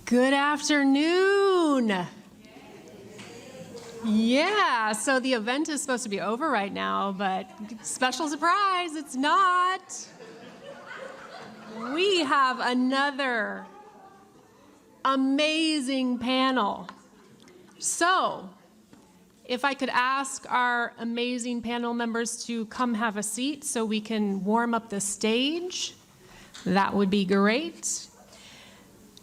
Good afternoon. Yeah, so the event is supposed to be over right now, but special surprise, it's not. We have another amazing panel. So, if I could ask our amazing panel members to come have a seat so we can warm up the stage, that would be great.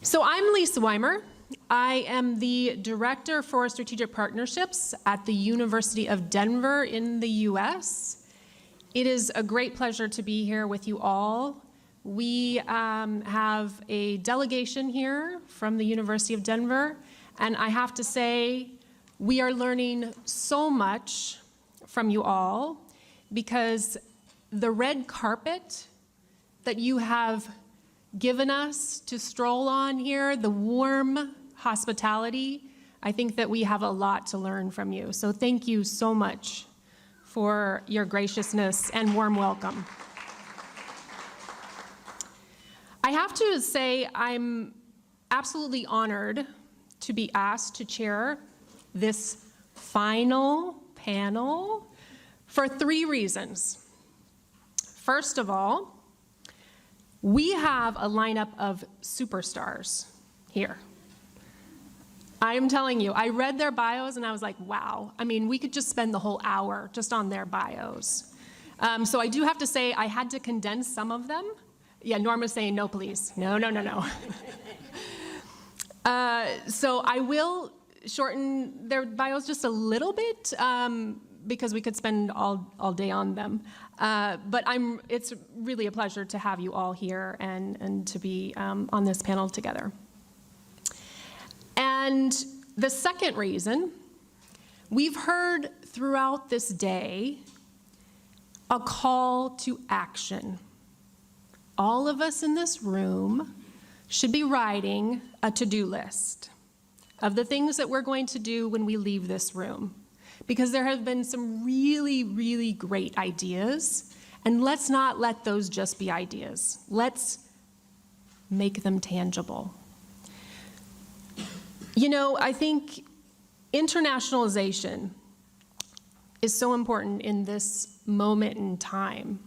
So I'm Lisa Weimer. I am the Director for Strategic Partnerships at the University of Denver in the US. It is a great pleasure to be here with you all. We have a delegation here from the University of Denver, and I have to say, we are learning so much from you all because the red carpet that you have given us to stroll on here, the warm hospitality, I think that we have a lot to learn from you. So thank you so much for your graciousness and warm welcome. I have to say I'm absolutely honored to be asked to chair this final panel for 3 reasons. First of all, we have a lineup of superstars here. I am telling you, I read their bios and I was like, wow. I mean, we could just spend the whole hour just on their bios. So I do have to say I had to condense some of them. Yeah, Norma's saying no, please. No, no, no, no. So I will shorten their bios just a little bit because we could spend all day on them. But it's really a pleasure to have you all here and to be on this panel together. And the second reason, we've heard throughout this day a call to action. All of us in this room should be writing a to-do list of the things that we're going to do when we leave this room. Because there have been some really, really great ideas, and let's not let those just be ideas. Let's make them tangible. You know, I think internationalization is so important in this moment in time.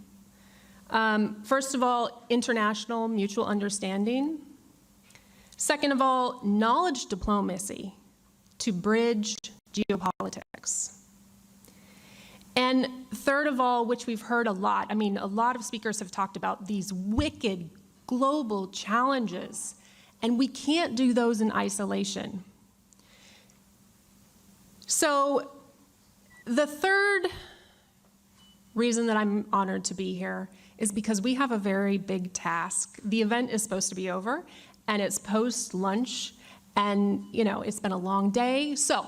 First of all, international mutual understanding. Second of all, knowledge diplomacy to bridge geopolitics. And third of all, which we've heard a lot, I mean, a lot of speakers have talked about these wicked global challenges, and we can't do those in isolation. So the third reason that I'm honored to be here is because we have a very big task. The event is supposed to be over, and it's post-lunch, and you know, it's been a long day. So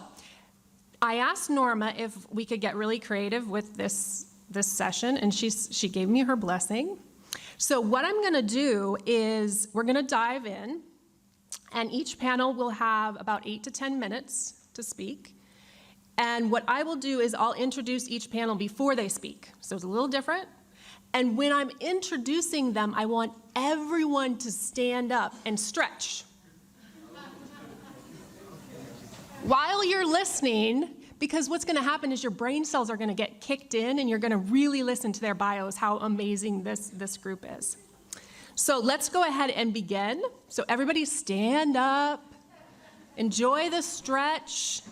I asked Norma if we could get really creative with this session, and she gave me her blessing. So what I'm gonna do is we're gonna dive in, and each panel will have about 8 to 10 minutes to speak. And what I will do is I'll introduce each panel before they speak. So it's a little different. And when I'm introducing them, I want everyone to stand up and stretch. While you're listening, because what's gonna happen is your brain cells are gonna get kicked in and you're gonna really listen to their bios, how amazing this group is. So let's go ahead and begin. So everybody stand up, enjoy the stretch.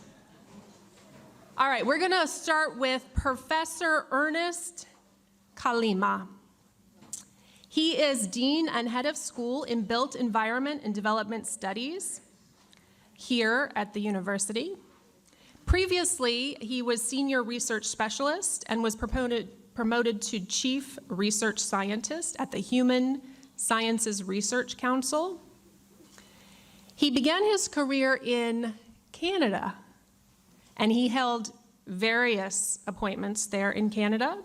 All right, we're gonna start with Professor Ernest Khalema. He is Dean and Head of School in Built Environment and Development Studies here at the university. Previously, he was Senior Research Specialist and was promoted to Chief Research Scientist at the Human Sciences Research Council. He began his career in Canada, and he held various appointments there in Canada.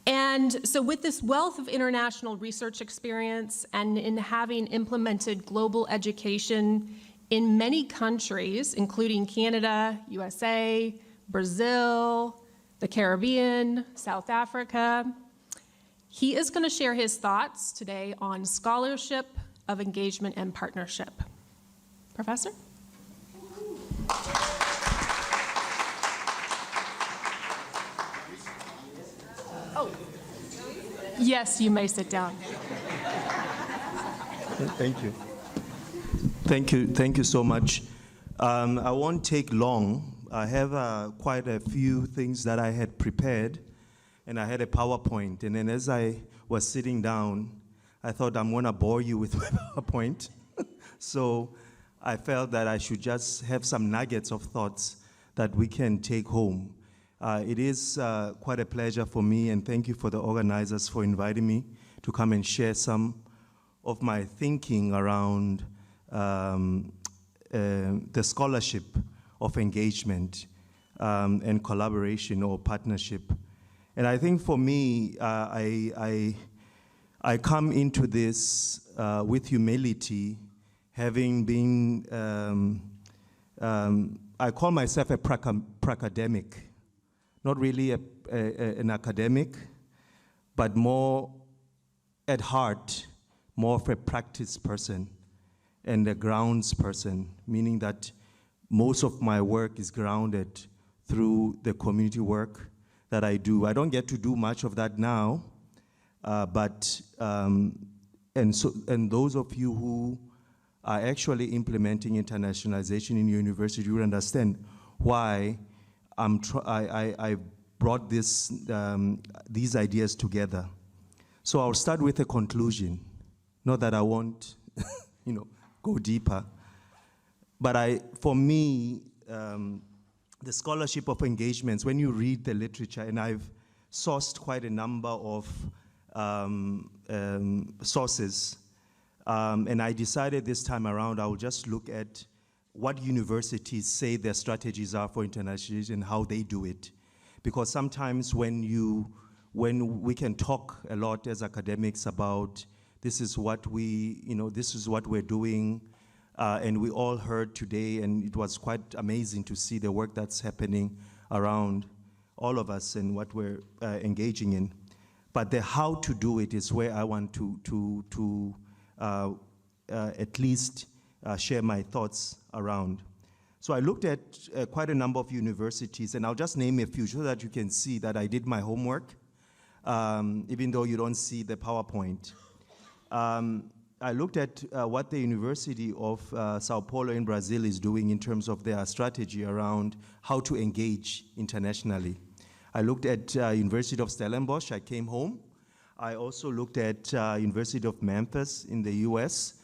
And so with this wealth of international research experience and in having implemented global education in many countries, including Canada, USA, Brazil, the Caribbean, South Africa, he is going to share his thoughts today on scholarship of engagement and partnership. Professor? Oh, yes, you may sit down. Thank you. Thank you so much. I won't take long. I have quite a few things that I had prepared, and I had a PowerPoint. And then as I was sitting down, I thought I'm going to bore you with my PowerPoint. So I felt that I should just have some nuggets of thoughts that we can take home. It is quite a pleasure for me, and thank you for the organizers for inviting me to come and share some of my thinking around the scholarship of engagement and collaboration or partnership. And I think for me, I come into this with humility, having been, I call myself a pracademic, not really an academic, but more at heart, more of a practice person and a grounds person, meaning that most of my work is grounded through the community work that I do. I don't get to do much of that now, and those of you who are actually implementing internationalization in your university will understand why I brought these ideas together. So I'll start with a conclusion. Not that I won't, go deeper. But for me, the scholarship of engagements, when you read the literature, and I've sourced quite a number of sources, and I decided this time around I will just look at what universities say their strategies are for internationalization and how they do it. Because sometimes when we can talk a lot as academics about this is what we're doing, and we all heard today, and it was quite amazing to see the work that's happening around all of us and what we're engaging in. But the how to do it is where I want to at least share my thoughts around. So I looked at quite a number of universities, and I'll just name a few so that you can see that I did my homework, even though you don't see the PowerPoint. I looked at what the University of Sao Paulo in Brazil is doing in terms of their strategy around how to engage internationally. I looked at University of Stellenbosch. I came home. I also looked at University of Memphis in the US,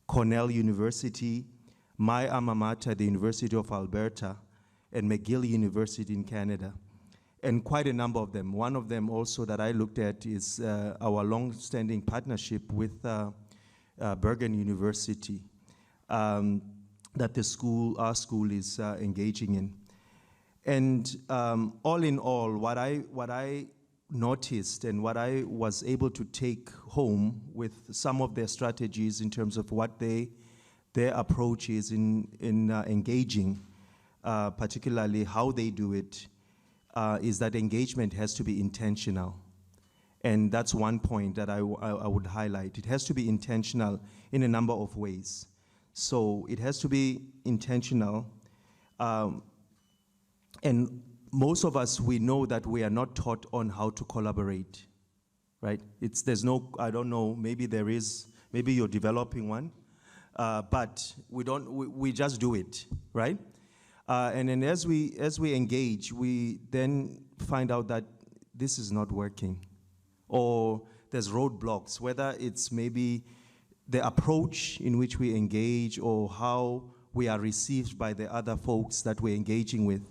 Cornell University, my alma mater, the University of Alberta, and McGill University in Canada, and quite a number of them. One of them also that I looked at is our long-standing partnership with Bergen University that our school is engaging in. And all in all, what I noticed and what I was able to take home with some of their strategies in terms of what their approach is in engaging, particularly how they do it, is that engagement has to be intentional. And that's one point that I would highlight. It has to be intentional in a number of ways. So it has to be intentional. And most of us, we know that we are not taught on how to collaborate, right? I don't know, maybe there is, maybe you're developing one, but we just do it, right? And then as we engage, we then find out that this is not working, or there's roadblocks, whether it's maybe the approach in which we engage or how we are received by the other folks that we're engaging with.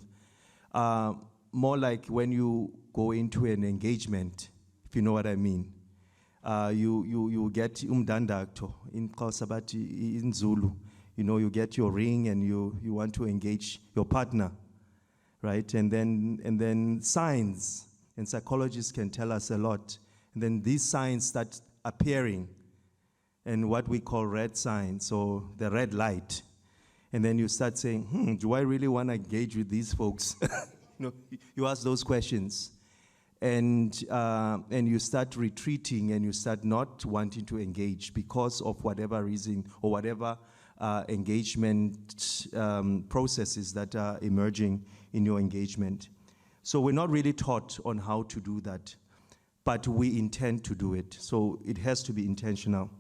More like when you go into an engagement, if you know what I mean. You get umdandato in Xhosa in Zulu. You get your ring and you want to engage your partner, right? And then signs, and psychologists can tell us a lot. And then these signs start appearing, and what we call red signs, or the red light. And then you start saying, do I really want to engage with these folks? You ask those questions. And you start retreating, and you start not wanting to engage because of whatever reason or whatever engagement processes that are emerging in your engagement. So we're not really taught on how to do that, but we intend to do it. So it has to be intentional.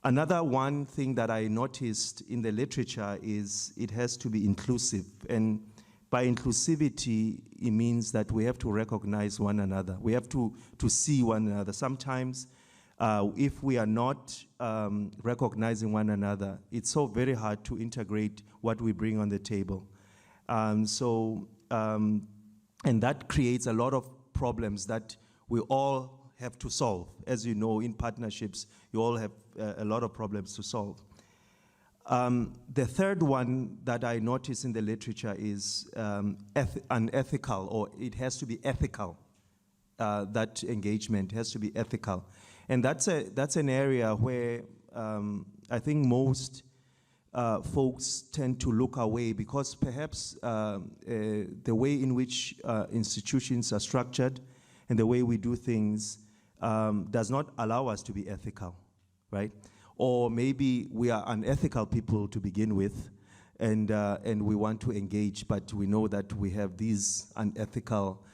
Another one thing that I noticed in the literature is it has to be inclusive. And by inclusivity, it means that we have to recognize one another. We have to see one another. Sometimes, if we are not recognizing one another, it's so very hard to integrate what we bring on the table. And that creates a lot of problems that we all have to solve. As you know, in partnerships, you all have a lot of problems to solve. The third one that I notice in the literature is unethical, or it has to be ethical. That engagement has to be ethical. And that's an area where I think most folks tend to look away because perhaps the way in which institutions are structured and the way we do things does not allow us to be ethical, right? Or maybe we are unethical people to begin with, and we want to engage, but we know that we have these unethical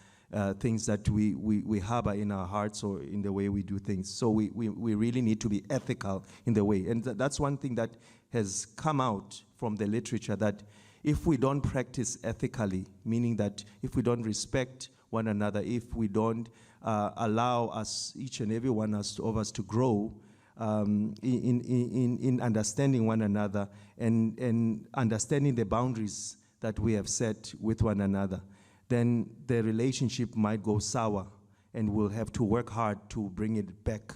things that we harbor in our hearts or in the way we do things. So we really need to be ethical in the way. And that's one thing that has come out from the literature, that if we don't practice ethically, meaning that if we don't respect one another, if we don't allow us, each and every one of us to grow in understanding one another and understanding the boundaries that we have set with one another, then the relationship might go sour and we'll have to work hard to bring it back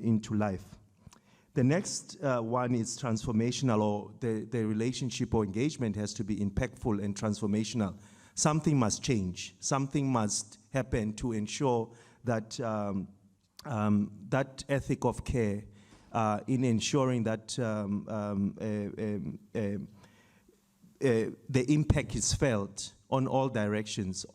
into life. The next one is transformational, or the relationship or engagement has to be impactful and transformational. Something must change. Something must happen to ensure that that ethic of care in ensuring that the impact is felt on all directions,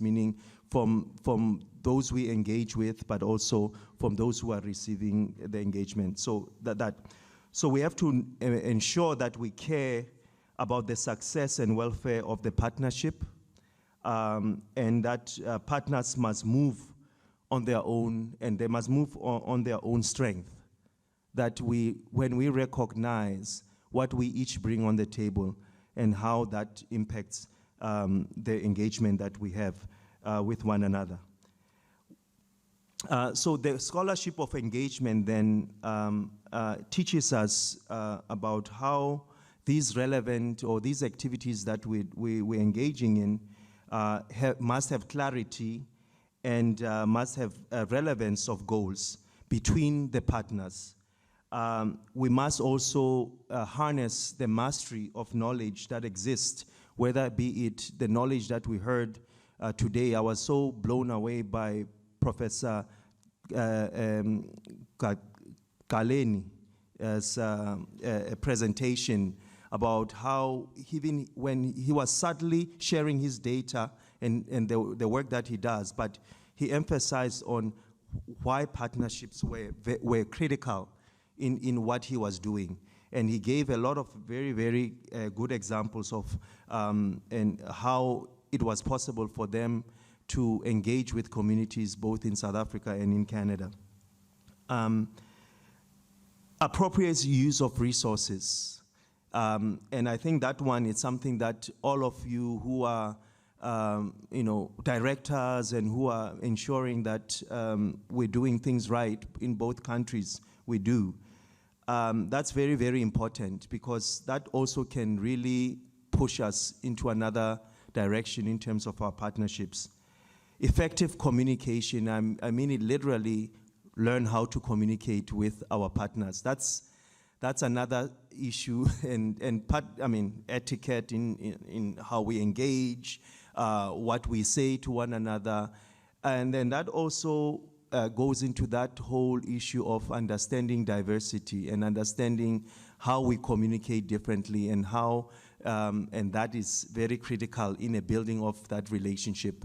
meaning from those we engage with, but also from those who are receiving the engagement. So so we have to ensure that we care about the success and welfare of the partnership, and that partners must move on their own, and they must move on their own strength. That when we recognize what we each bring on the table and how that impacts the engagement that we have with one another. So the scholarship of engagement then teaches us about how these relevant or these activities that we're engaging in must have clarity and must have a relevance of goals between the partners. We must also harness the mastery of knowledge that exists, whether be it the knowledge that we heard today. I was so blown away by Professor Khalema's a presentation about how even when he was subtly sharing his data and the work that he does, but he emphasized on why partnerships were critical in what he was doing. And he gave a lot of very, very good examples of and how it was possible for them to engage with communities both in South Africa and in Canada. Appropriate use of resources. And I think that one is something that all of you who are directors and who are ensuring that we're doing things right in both countries, we do. That's very, very important, because that also can really push us into another direction in terms of our partnerships. Effective communication, I mean it literally, learn how to communicate with our partners. That's another issue, and etiquette in how we engage, what we say to one another, and then that also goes into that whole issue of understanding diversity and understanding how we communicate differently, and how and that is very critical in a building of that relationship.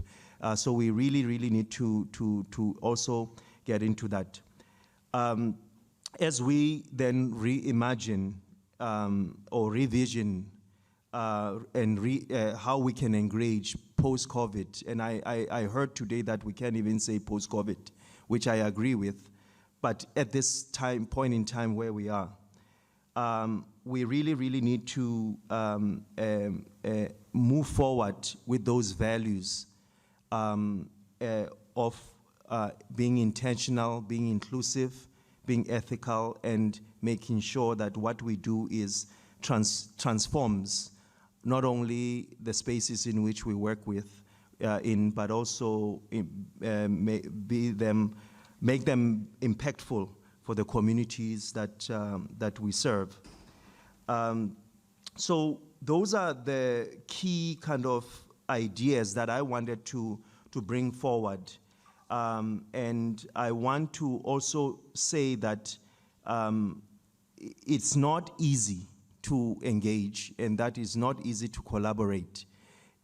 So we really, really need to also get into that. As we then reimagine or revision and how we can engage post-COVID. And I heard today that we can't even say post-COVID, which I agree with. But at this point in time where we are, we really need to move forward with those values of being intentional, being inclusive, being ethical, and making sure that what we do is transforms not only the spaces in which we work with, but also make them impactful for the communities that we serve. So those are the key kind of ideas that I wanted to bring forward. And I want to also say that it's not easy to engage, and that is not easy to collaborate.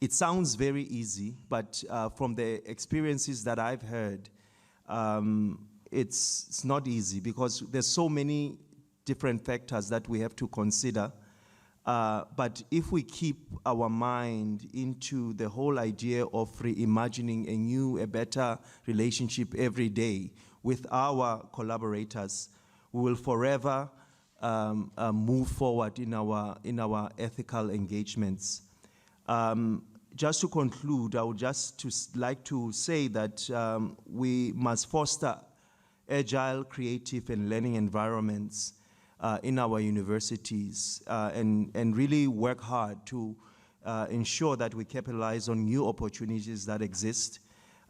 It sounds very easy, but from the experiences that I've heard, it's not easy because there's so many different factors that we have to consider. But if we keep our mind into the whole idea of reimagining a better relationship every day with our collaborators, we will forever move forward in our ethical engagements. Just to conclude, I would just like to say that we must foster agile, creative, and learning environments in our universities and really work hard to ensure that we capitalize on new opportunities that exist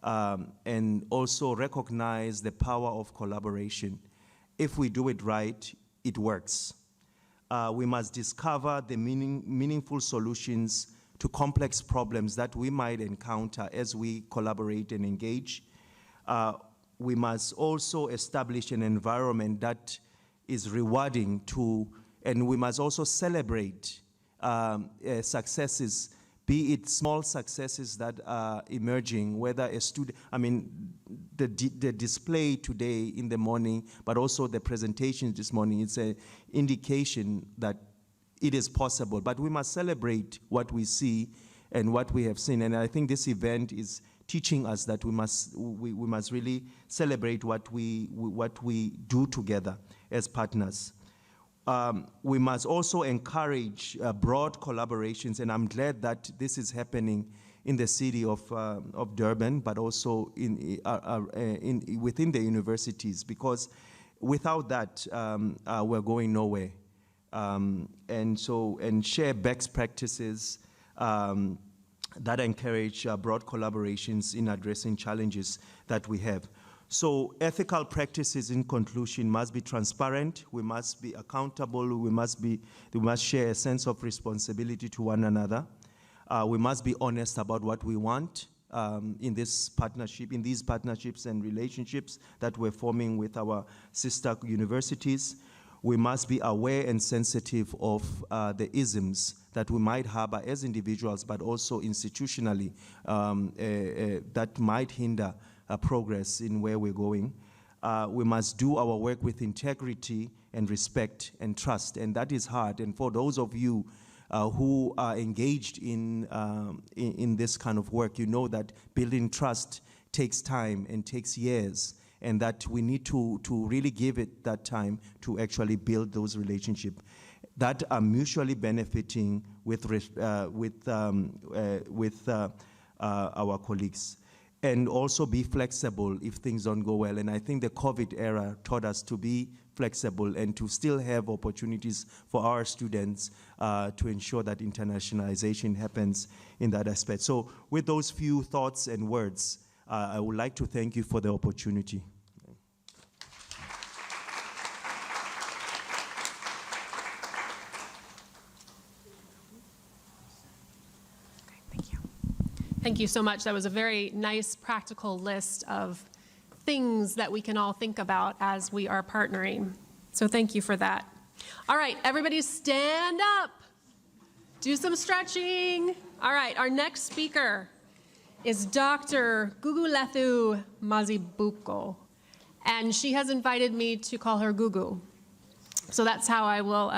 and also recognize the power of collaboration. If we do it right, it works. We must discover the meaningful solutions to complex problems that we might encounter as we collaborate and engage. We must also establish an environment that is rewarding and we must also celebrate successes, be it small successes that are emerging, whether a student, the display today in the morning, but also the presentation this morning, it's an indication that it is possible, but we must celebrate what we see and what we have seen. And I think this event is teaching us that we must really celebrate what we do together as partners. We must also encourage broad collaborations, and I'm glad that this is happening in the city of Durban, but also within the universities, because without that, we're going nowhere. And share best practices that encourage broad collaborations in addressing challenges that we have. So ethical practices, in conclusion, must be transparent. We must be accountable. We must share a sense of responsibility to one another. We must be honest about what we want in these partnerships and relationships that we're forming with our sister universities. We must be aware and sensitive of the isms that we might harbor as individuals, but also institutionally, that might hinder progress in where we're going. We must do our work with integrity and respect and trust, and that is hard. And for those of you who are engaged in this kind of work, you know that building trust takes time and takes years, and that we need to really give it that time to actually build those relationships that are mutually benefiting with our colleagues. And also be flexible if things don't go well. And I think the COVID era taught us to be flexible and to still have opportunities for our students to ensure that internationalization happens in that aspect. So with those few thoughts and words, I would like to thank you for the opportunity. Thank you so much. That was a very nice, practical list of things that we can all think about as we are partnering. So thank you for that. All right, everybody stand up. Do some stretching. All right, our next speaker is Dr. Gugulethu Mazibuko, and she has invited me to call her Gugu. So that's how I will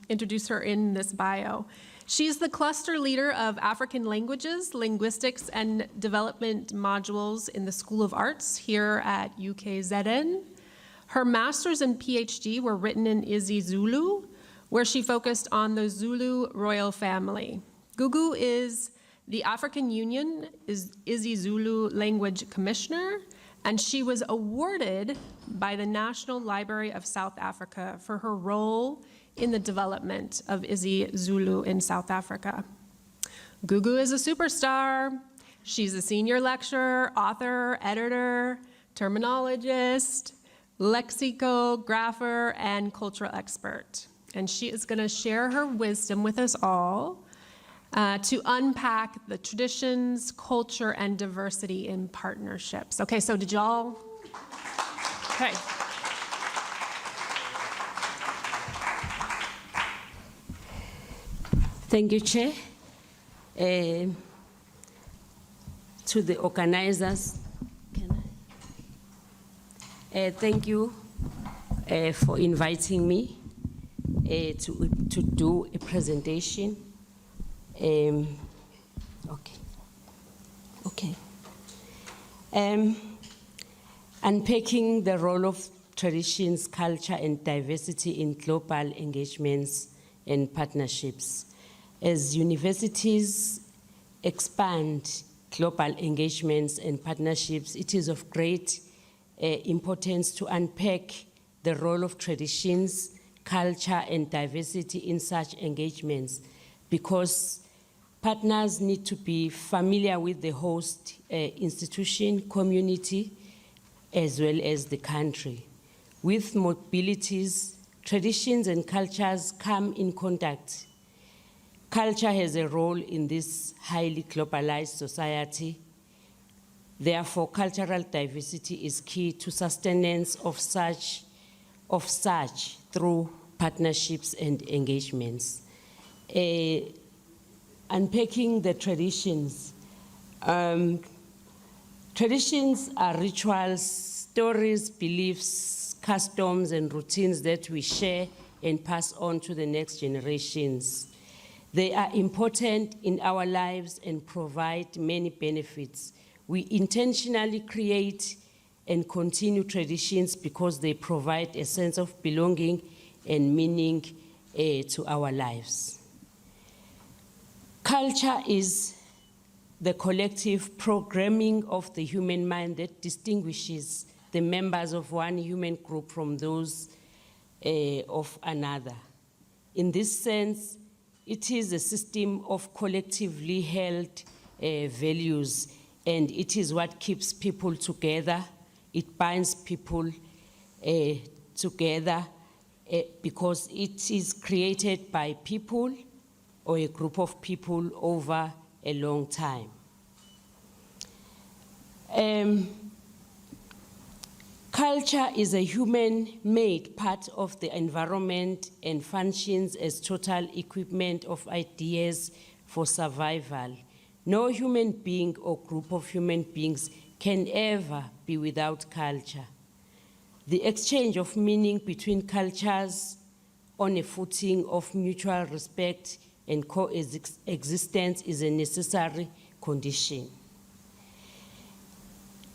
introduce her in this bio. She's the cluster leader of African languages, linguistics, and development modules in the School of Arts here at UKZN. Her master's and PhD were written in isiZulu, where she focused on the Zulu royal family. Gugu is the African Union isiZulu Language Commissioner, and she was awarded by the National Library of South Africa for her role in the development of isiZulu in South Africa. Gugu is a superstar. She's a senior lecturer, author, editor, terminologist, lexicographer, and cultural expert. And she is going to share her wisdom with us all to unpack the traditions, culture, and diversity in partnerships. Okay, so did y'all? Okay. Thank you, Chair. To the organizers, thank you for inviting me to do a presentation. Unpacking the role of traditions, culture, and diversity in global engagements and partnerships. As universities expand global engagements and partnerships, it is of great importance to unpack the role of traditions, culture, and diversity in such engagements, because partners need to be familiar with the host institution, community, as well as the country. With mobilities, traditions and cultures come in contact. Culture has a role in this highly globalized society. Therefore, cultural diversity is key to sustenance of such through partnerships and engagements. Unpacking the traditions. Traditions are rituals, stories, beliefs, customs, and routines that we share and pass on to the next generations. They are important in our lives and provide many benefits. We intentionally create and continue traditions because they provide a sense of belonging and meaning to our lives. Culture is the collective programming of the human mind that distinguishes the members of one human group from those of another. In this sense, it is a system of collectively held values, and it is what keeps people together. It binds people together because it is created by people or a group of people over a long time. Culture is a human-made part of the environment and functions as total equipment of ideas for survival. No human being or group of human beings can ever be without culture. The exchange of meaning between cultures on a footing of mutual respect and coexistence is a necessary condition.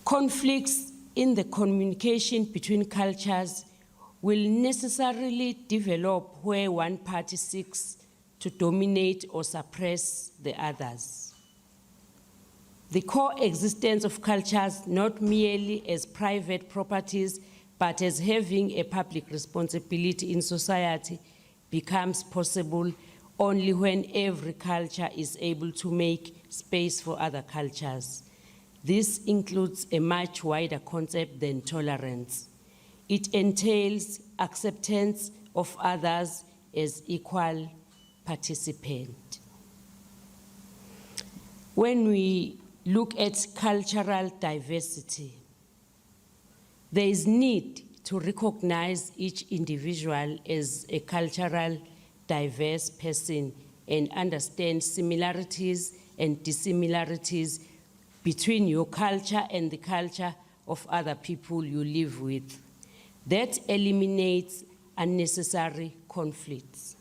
Conflicts in the communication between cultures will necessarily develop where one party seeks to dominate or suppress the others. The coexistence of cultures, not merely as private properties, but as having a public responsibility in society, becomes possible only when every culture is able to make space for other cultures. This includes a much wider concept than tolerance. It entails acceptance of others as equal participants. When we look at cultural diversity, there is need to recognize each individual as a cultural diverse person and understand similarities and dissimilarities between your culture and the culture of other people you live with. That eliminates unnecessary conflicts.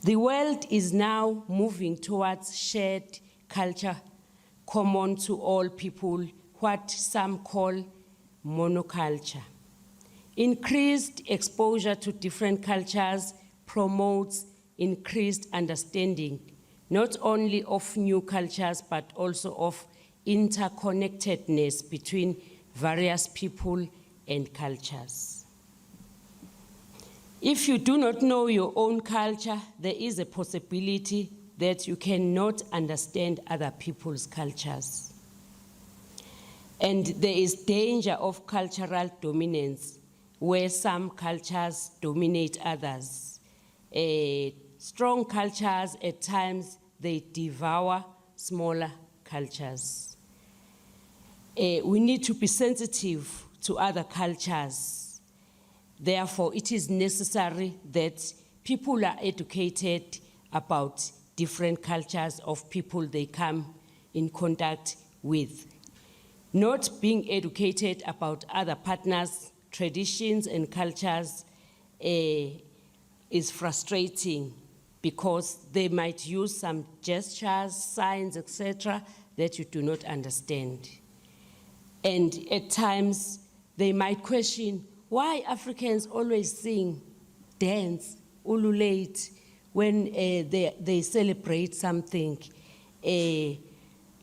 The world is now moving towards shared culture common to all people, what some call monoculture. Increased exposure to different cultures promotes increased understanding, not only of new cultures, but also of interconnectedness between various people and cultures. If you do not know your own culture, there is a possibility that you cannot understand other people's cultures. And there is danger of cultural dominance, where some cultures dominate others. Strong cultures, at times, they devour smaller cultures. We need to be sensitive to other cultures. Therefore, it is necessary that people are educated about different cultures of people they come in contact with. Not being educated about other partners' traditions and cultures is frustrating, because they might use some gestures, signs, etc., that you do not understand. And at times, they might question why Africans always sing, dance, ululate, when they celebrate something.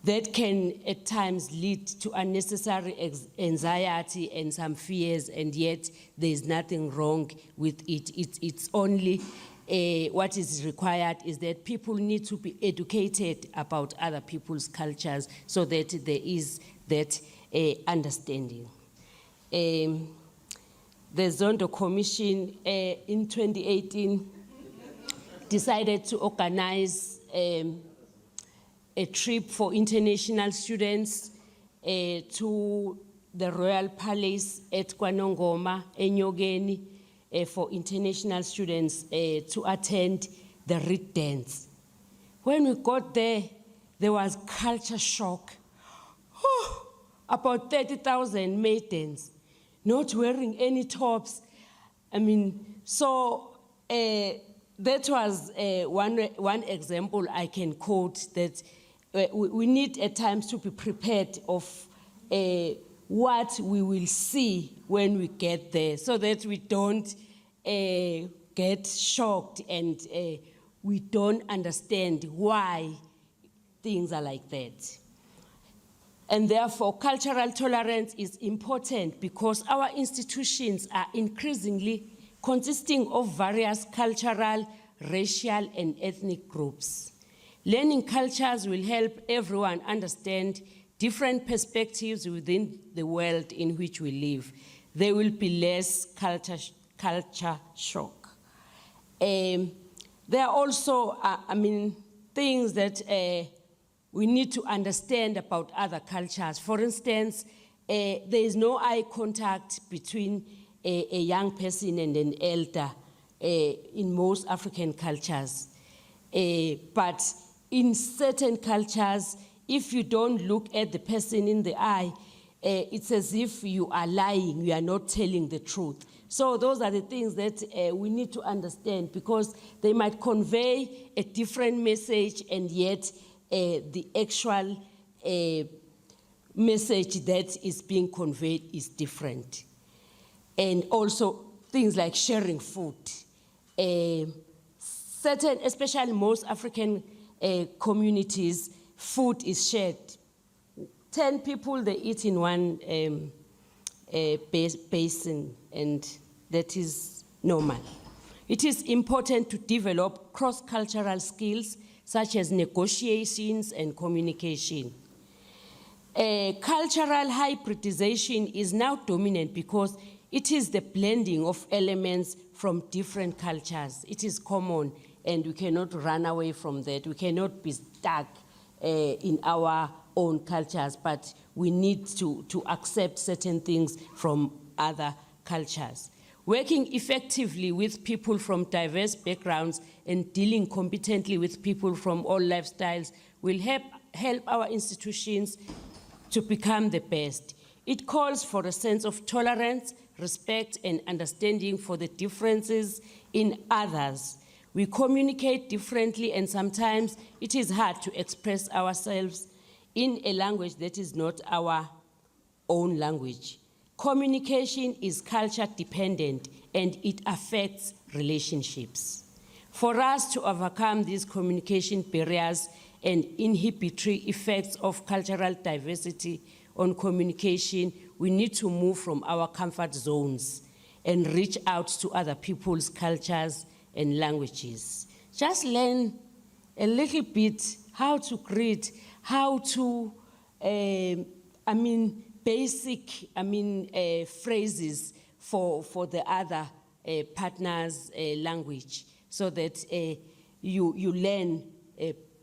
That can at times lead to unnecessary anxiety and some fears, and yet there's nothing wrong with it. It's only what is required is that people need to be educated about other people's cultures so that there is that understanding. The Zondo Commission in 2018 decided to organize a trip for international students to the Royal Palace at KwaNongoma, Enyogeni, for international students to attend the reed dance. When we got there, there was culture shock. About 30,000 maidens, not wearing any tops. I mean, so that was one example I can quote, that we need at times to be prepared of what we will see when we get there, so that we don't get shocked and we don't understand why things are like that. And therefore, cultural tolerance is important, because our institutions are increasingly consisting of various cultural, racial, and ethnic groups. Learning cultures will help everyone understand different perspectives within the world in which we live. There will be less culture shock. There are also, things that we need to understand about other cultures. For instance, there is no eye contact between a young person and an elder in most African cultures. But in certain cultures, if you don't look at the person in the eye, it's as if you are lying, you are not telling the truth. So those are the things that we need to understand, because they might convey a different message, and yet the actual message that is being conveyed is different. And also things like sharing food. Certain, especially most African communities, food is shared. 10 people, they eat in one basin, and that is normal. It is important to develop cross-cultural skills such as negotiations and communication. Cultural hybridization is now dominant because it is the blending of elements from different cultures. It is common, and we cannot run away from that. We cannot be stuck in our own cultures, but we need to accept certain things from other cultures. Working effectively with people from diverse backgrounds and dealing competently with people from all lifestyles will help our institutions to become the best. It calls for a sense of tolerance, respect, and understanding for the differences in others. We communicate differently, and sometimes it is hard to express ourselves in a language that is not our own language. Communication is culture dependent, and it affects relationships. For us to overcome these communication barriers and inhibitory effects of cultural diversity on communication, we need to move from our comfort zones and reach out to other people's cultures and languages. Just learn a little bit how to greet, how to, basic, phrases for the other partner's language, so that you learn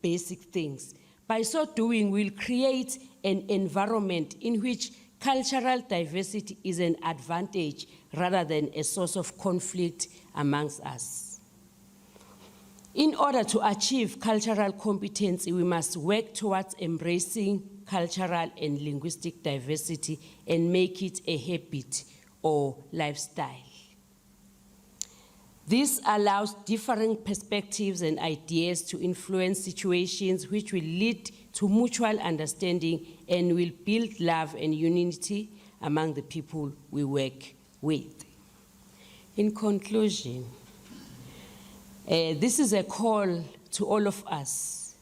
basic things. By so doing, we'll create an environment in which cultural diversity is an advantage rather than a source of conflict amongst us. In order to achieve cultural competency, we must work towards embracing cultural and linguistic diversity and make it a habit or lifestyle. This allows differing perspectives and ideas to influence situations which will lead to mutual understanding and will build love and unity among the people we work with. In conclusion, this is a call to all of us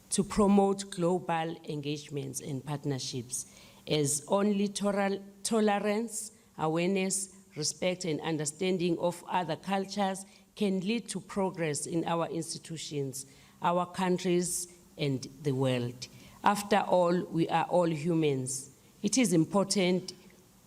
to promote global engagements and partnerships, as only tolerance, awareness, respect, and understanding of other cultures can lead to progress in our institutions, our countries, and the world. After all, we are all humans. It is important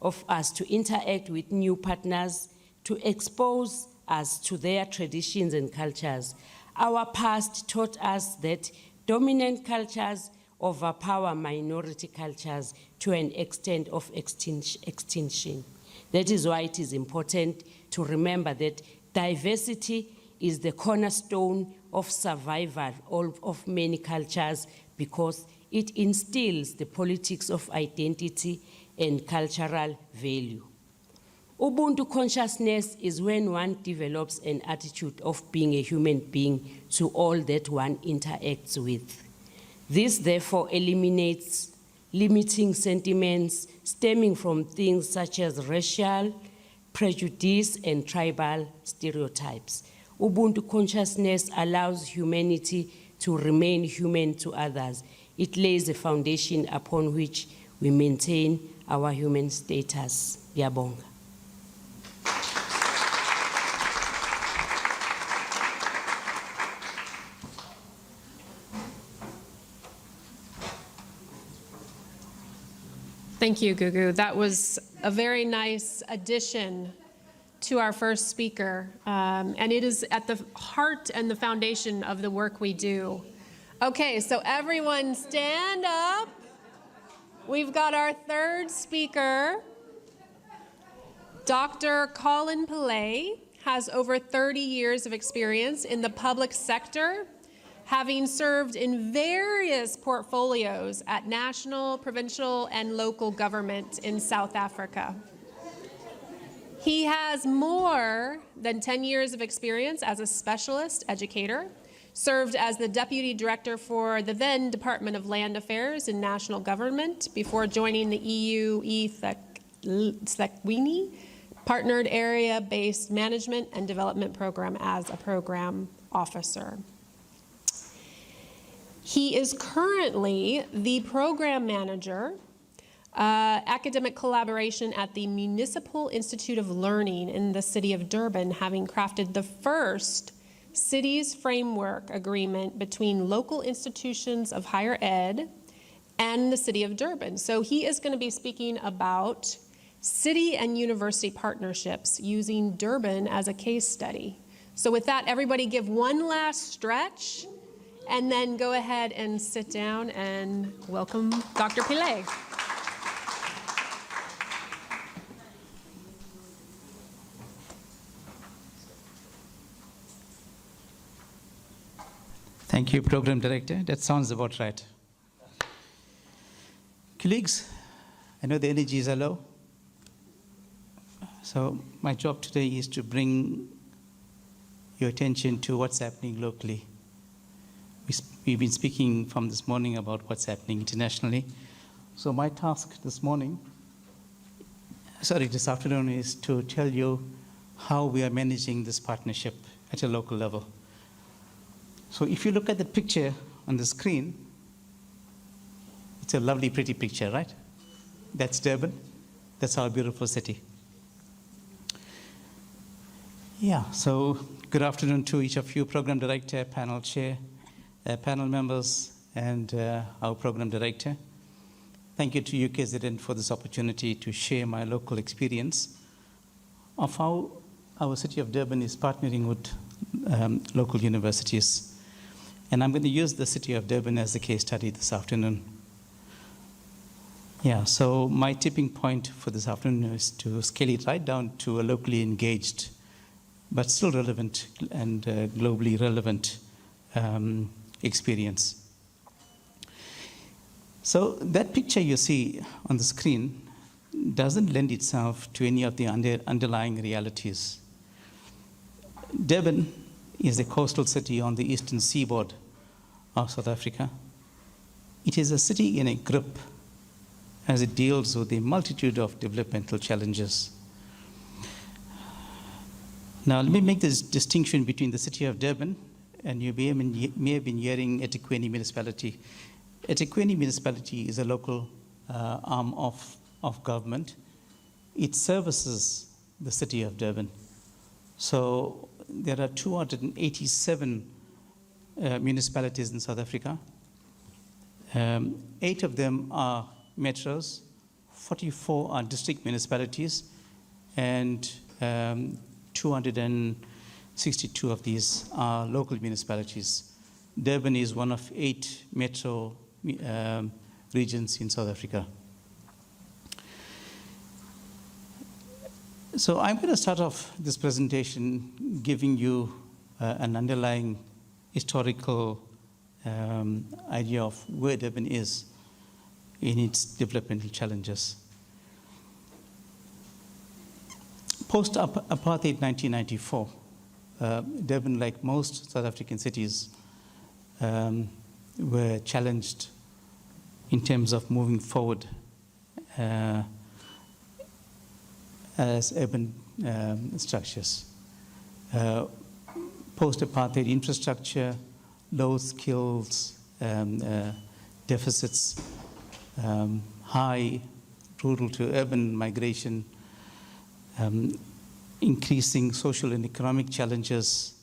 of us to interact with new partners, to expose us to their traditions and cultures. Our past taught us that dominant cultures overpower minority cultures to an extent of extinction. That is why it is important to remember that diversity is the cornerstone of survival of many cultures, because it instills the politics of identity and cultural value. Ubuntu consciousness is when one develops an attitude of being a human being to all that one interacts with. This therefore eliminates limiting sentiments stemming from things such as racial prejudice and tribal stereotypes. Ubuntu consciousness allows humanity to remain human to others. It lays a foundation upon which we maintain our human status. Ngiyabonga. Thank you, Gugu. That was a very nice addition to our first speaker, and it is at the heart and the foundation of the work we do. Okay, so everyone stand up. We've got our third speaker. Dr. Collin Pillay has over 30 years of experience in the public sector, having served in various portfolios at national, provincial, and local government in South Africa. He has more than 10 years of experience as a specialist educator, served as the Deputy Director for the then Department of Land Affairs in National Government before joining the EU eThekwini Partnered Area-Based Management and Development Program as a program officer. He is currently the program manager, academic collaboration at the Municipal Institute of Learning in the city of Durban, having crafted the first cities framework agreement between local institutions of higher ed and the city of Durban. So he is going to be speaking about city and university partnerships using Durban as a case study. So with that, everybody give one last stretch, and then go ahead and sit down and welcome Dr. Pillay. Thank you, Program Director. That sounds about right. Colleagues, I know the energies are low. So my job today is to bring your attention to what's happening locally. We've been speaking from this morning about what's happening internationally. So my task this afternoon is to tell you how we are managing this partnership at a local level. So if you look at the picture on the screen, it's a lovely, pretty picture, right? That's Durban. That's our beautiful city. Yeah, so good afternoon to each of you, Program Director, Panel Chair, panel members, and our Program Director. Thank you to UKZN for this opportunity to share my local experience of how our city of Durban is partnering with local universities. And I'm going to use the city of Durban as a case study this afternoon. Yeah, so my tipping point for this afternoon is to scale it right down to a locally engaged, but still relevant and globally relevant experience. So that picture you see on the screen doesn't lend itself to any of the underlying realities. Durban is a coastal city on the eastern seaboard of South Africa. It is a city in a grip as it deals with a multitude of developmental challenges. Now, let me make this distinction between the city of Durban and you may have been hearing eThekwini Municipality. eThekwini Municipality is a local arm of government. It services the city of Durban. So there are 287 municipalities in South Africa. 8 of them are metros, 44 are district municipalities, and 262 of these are local municipalities. Durban is one of 8 metro regions in South Africa. So I'm going to start off this presentation giving you an underlying historical idea of where Durban is in its developmental challenges. Post-apartheid 1994, Durban, like most South African cities, were challenged in terms of moving forward as urban structures. Post-apartheid infrastructure, low skills, deficits, high rural to urban migration, increasing social and economic challenges,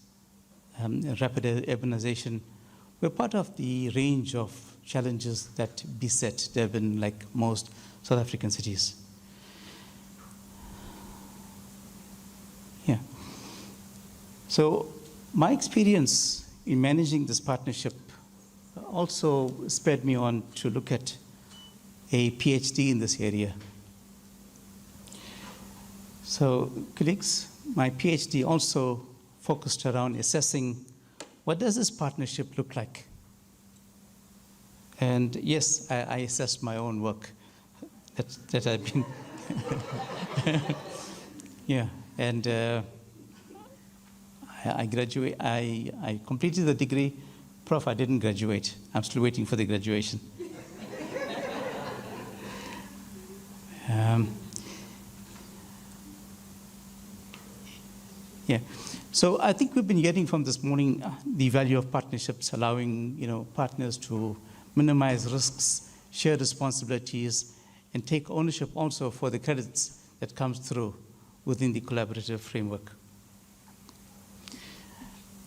rapid urbanization, were part of the range of challenges that beset Durban, like most South African cities. Yeah. So my experience in managing this partnership also spurred me on to look at a PhD in this area. So, colleagues, my PhD also focused around assessing what does this partnership look like? And yes, I assessed my own work that I've been, yeah, and I completed the degree. Prof, I didn't graduate. I'm still waiting for the graduation. Yeah, so I think we've been hearing from this morning the value of partnerships, allowing partners to minimize risks, share responsibilities, and take ownership also for the credits that comes through within the collaborative framework.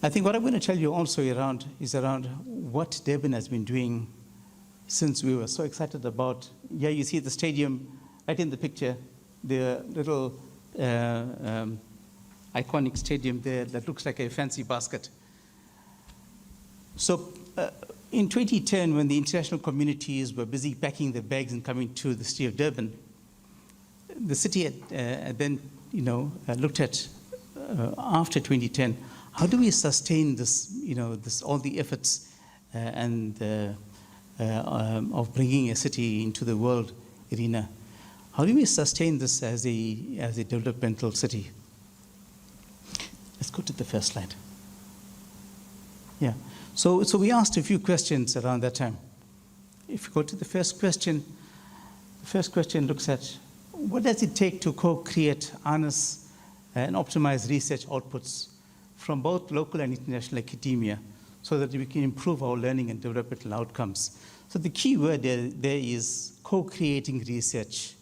I think what I'm going to tell you also is around what Durban has been doing since we were so excited about. Yeah, you see the stadium right in the picture, the little iconic stadium there that looks like a fancy basket. So in 2010, when the international communities were busy packing their bags and coming to the city of Durban, the city had then looked at, after 2010, how do we sustain this, all the efforts of bringing a city into the world arena? how do we sustain this as a developmental city? Let's go to the first slide. Yeah. So we asked a few questions around that time. If you go to the first question looks at what does it take to co-create, harness, and optimize research outputs from both local and international academia so that we can improve our learning and developmental outcomes. So the key word there is co-creating research.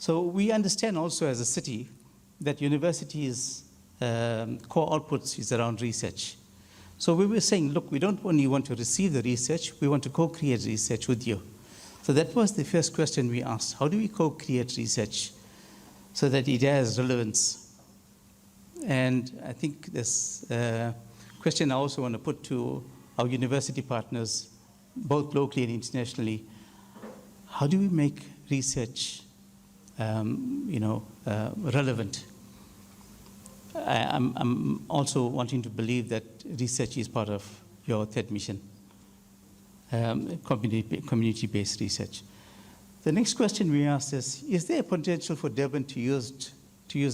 So we understand also as a city that universities' core outputs is around research. So we were saying, look, we don't only want to receive the research, we want to co-create research with you. So that was the first question we asked. How do we co-create research so that it has relevance? And I think this question I also want to put to our university partners, both locally and internationally. How do we make research relevant? I'm also wanting to believe that research is part of your third mission, community-based research. The next question we asked is there a potential for Durban to use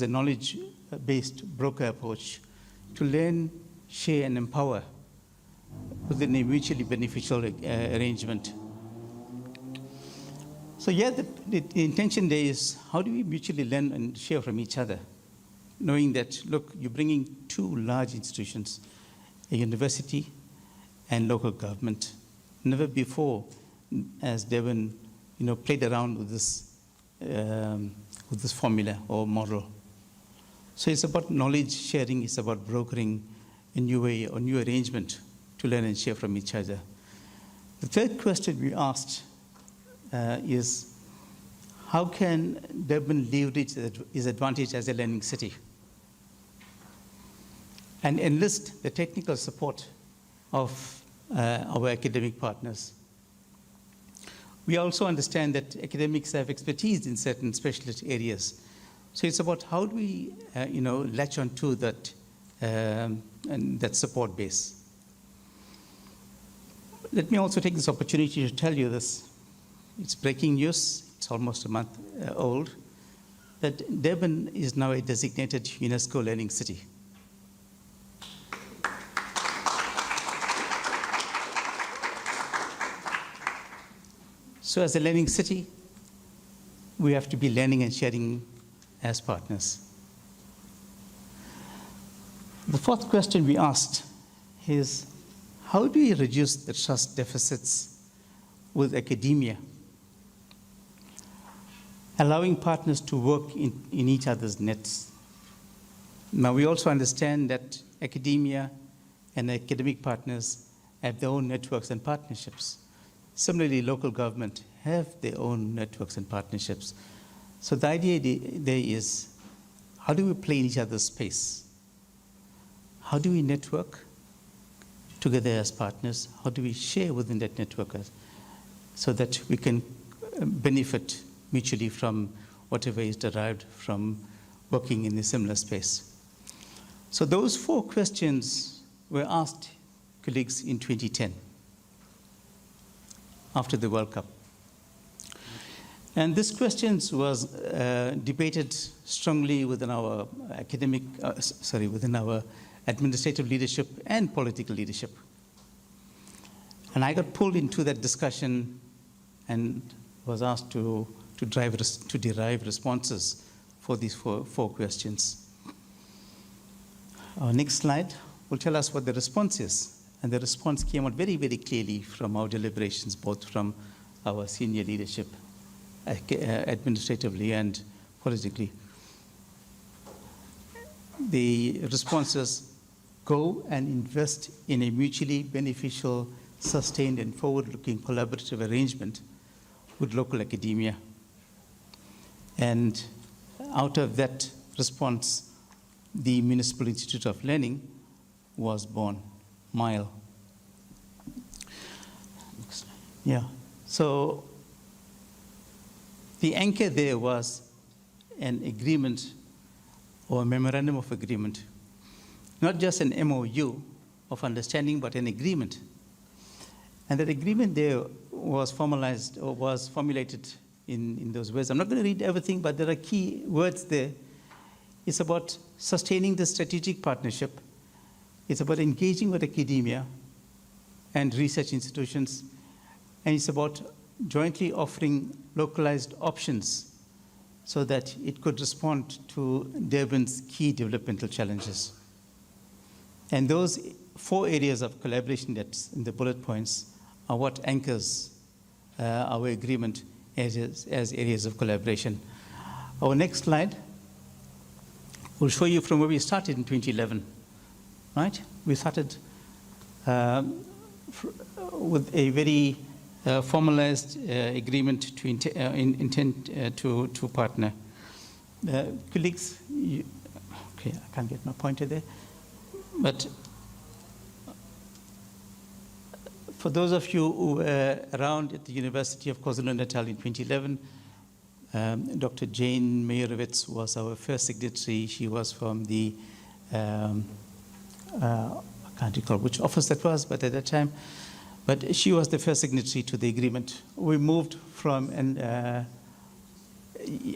a knowledge-based broker approach to learn, share, and empower within a mutually beneficial arrangement? So yeah, the intention there is how do we mutually learn and share from each other? Knowing that, look, you're bringing two large institutions, a university and local government. Never before has Durban, played around with this formula or model. So it's about knowledge sharing, it's about brokering a new way or new arrangement to learn and share from each other. The third question we asked is, how can Durban leverage its advantage as a learning city and enlist the technical support of our academic partners? We also understand that academics have expertise in certain specialist areas. So it's about how do we, latch onto that, and that support base. Let me also take this opportunity to tell you this. It's breaking news. It's almost a month old, that Durban is now a designated UNESCO learning city. So as a learning city, we have to be learning and sharing as partners. The fourth question we asked is, how do we reduce the trust deficits with academia, allowing partners to work in each other's nets? Now, we also understand that academia and academic partners have their own networks and partnerships. Similarly, local government have their own networks and partnerships. So the idea there is, how do we play in each other's space? How do we network together as partners? How do we share within that network so that we can benefit mutually from whatever is derived from working in a similar space? So those 4 questions were asked, colleagues, in 2010, after the World Cup. And this questions was debated strongly within our within our administrative leadership and political leadership. And I got pulled into that discussion and was asked to derive responses for these four questions. Our next slide will tell us what the response is. And the response came out very, very clearly from our deliberations, both from our senior leadership, administratively and politically. The responses: go and invest in a mutually beneficial, sustained and forward-looking collaborative arrangement with local academia. And out of that response, the Municipal Institute of Learning was born. MILE. Yeah. So the anchor there was an agreement or a memorandum of agreement, not just an MOU of understanding, but an agreement. And that agreement there was formalized or was formulated in those words. I'm not going to read everything, but there are key words there. It's about sustaining the strategic partnership. It's about engaging with academia and research institutions. And it's about jointly offering localized options so that it could respond to Durban's key developmental challenges. And those 4 areas of collaboration that's in the bullet points are what anchors our agreement as areas of collaboration. Our next slide will show you from where we started in 2011, right? We started with a very formalized agreement to intend to partner. Colleagues, okay, I can't get my pointer there, but for those of you who were around at the University of KwaZulu-Natal in 2011, Dr. Jane Meyerowitz was our first signatory. She was from the, I can't recall which office that was, but at that time, but she was the first signatory to the agreement. We moved from, and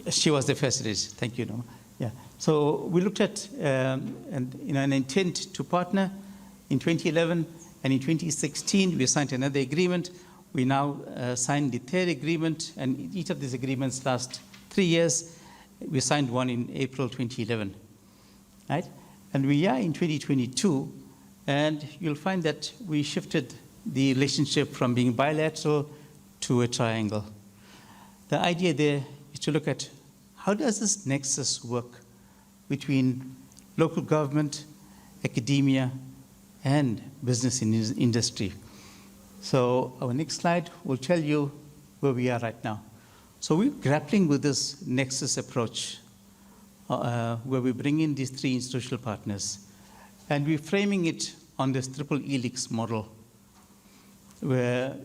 she was the first, thank you, Norma. Yeah. So we looked at an intent to partner in 2011, and in 2016 we signed another agreement. We now signed the 3rd agreement, and each of these agreements last 3 years. We signed one in April 2011, right? And we are in 2022, and you'll find that we shifted the relationship from being bilateral to a triangle. The idea there is to look at how does this nexus work between local government, academia, and business and industry. So our next slide will tell you where we are right now. So we're grappling with this nexus approach where we bring in these 3 institutional partners, and we're framing it on this triple helix model where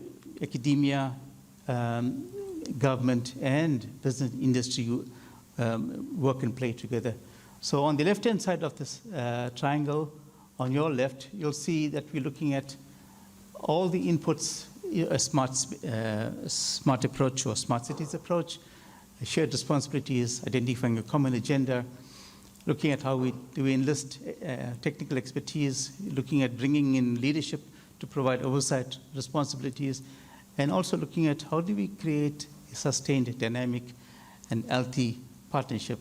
academia, government, and business industry work and play together. So on the left-hand side of this triangle, on your left, you'll see that we're looking at all the inputs, a smart approach or smart cities approach, shared responsibilities, identifying a common agenda, looking at how we enlist technical expertise, looking at bringing in leadership to provide oversight responsibilities, and also looking at how do we create a sustained, dynamic, and healthy partnership,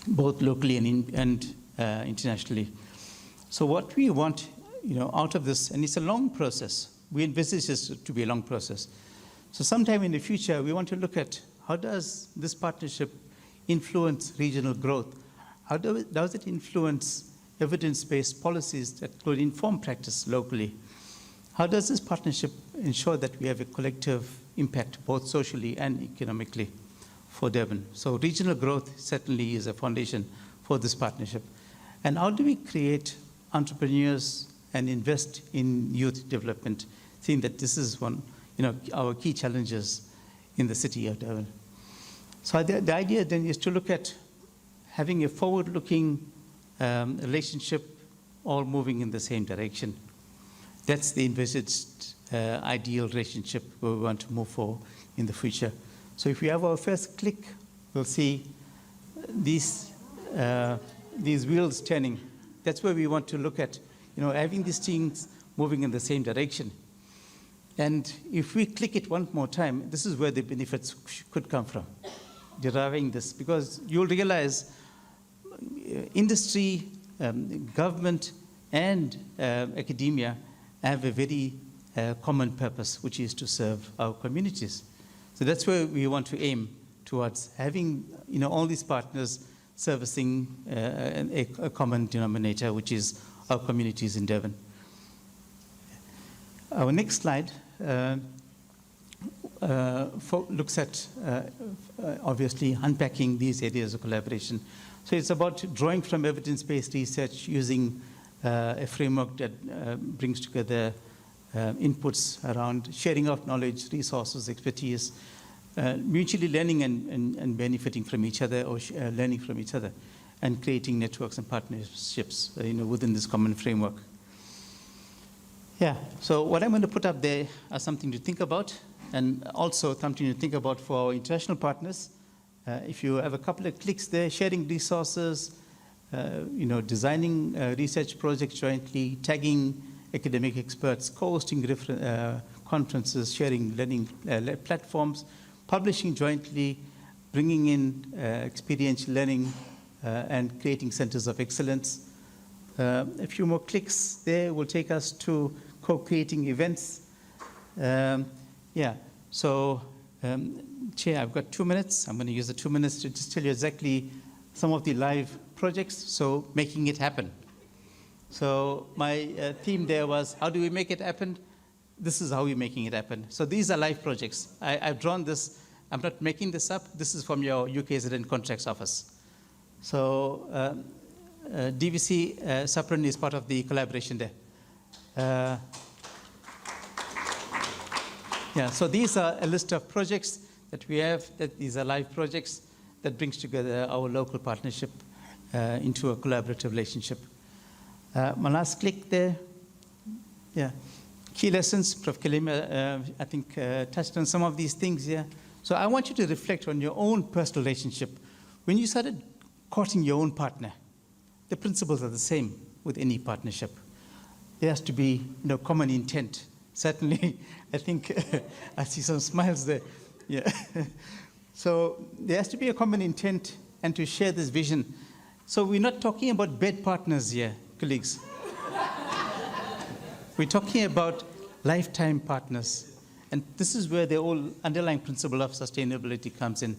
both locally and internationally. So what we want, out of this, and it's a long process. We envisage this to be a long process. So sometime in the future, we want to look at how does this partnership influence regional growth? How does it influence evidence-based policies that could inform practice locally? How does this partnership ensure that we have a collective impact, both socially and economically, for Durban? So regional growth certainly is a foundation for this partnership. And how do we create entrepreneurs and invest in youth development, seeing that this is one, our key challenges in the city of Durban. So the idea then is to look at having a forward-looking relationship, all moving in the same direction. That's the envisaged ideal relationship where we want to move forward in the future. So if we have our first click, we'll see these wheels turning. That's where we want to look at, having these things moving in the same direction. And if we click it one more time, this is where the benefits could come from, deriving this, because you'll realize industry, government, and academia have a very common purpose, which is to serve our communities. So that's where we want to aim towards, having all these partners servicing a common denominator, which is our communities in Durban. Our next slide looks at, obviously, unpacking these areas of collaboration. So it's about drawing from evidence-based research using a framework that brings together inputs around sharing of knowledge, resources, expertise, mutually learning and benefiting from each other, or learning from each other, and creating networks and partnerships within this common framework. Yeah, so what I'm going to put up there as something to think about And also something to think about for our international partners. If you have a couple of clicks there, sharing resources, designing research projects jointly, tagging academic experts, co-hosting conferences, sharing learning platforms, publishing jointly, bringing in experiential learning, and creating centers of excellence. A few more clicks there will take us to co-creating events. Chair, I've got 2 minutes. I'm going to use the 2 minutes to just tell you exactly some of the live projects, so making it happen. So my theme there was, how do we make it happen? This is how we're making it happen. So these are live projects. I've drawn this. I'm not making this up. This is from your UKZN contracts office. So DVC Sapran is part of the collaboration there. So these are a list of projects that we have. These are live projects that brings together our local partnership into a collaborative relationship. My last click there. Key lessons. Prof. Khalema, I think, touched on some of these things here. So I want you to reflect on your own personal relationship. When you started courting your own partner, the principles are the same with any partnership. There has to be common intent. Certainly, I think I see some smiles there. Yeah. So there has to be a common intent and to share this vision. So we're not talking about bed partners here, colleagues. We're talking about lifetime partners. And this is where the whole underlying principle of sustainability comes in.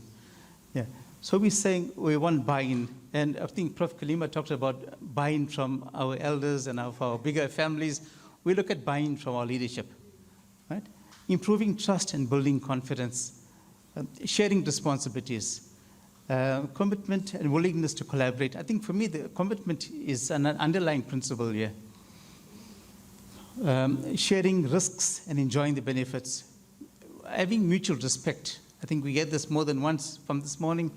Yeah. So we're saying we want buy-in. And I think Prof. Khalema talked about buy-in from our elders and our bigger families. We look at buy-in from our leadership, right? Improving trust and building confidence, sharing responsibilities, commitment and willingness to collaborate. I think for me, the commitment is an underlying principle here. Sharing risks and enjoying the benefits, having mutual respect. I think we get this more than once from this morning.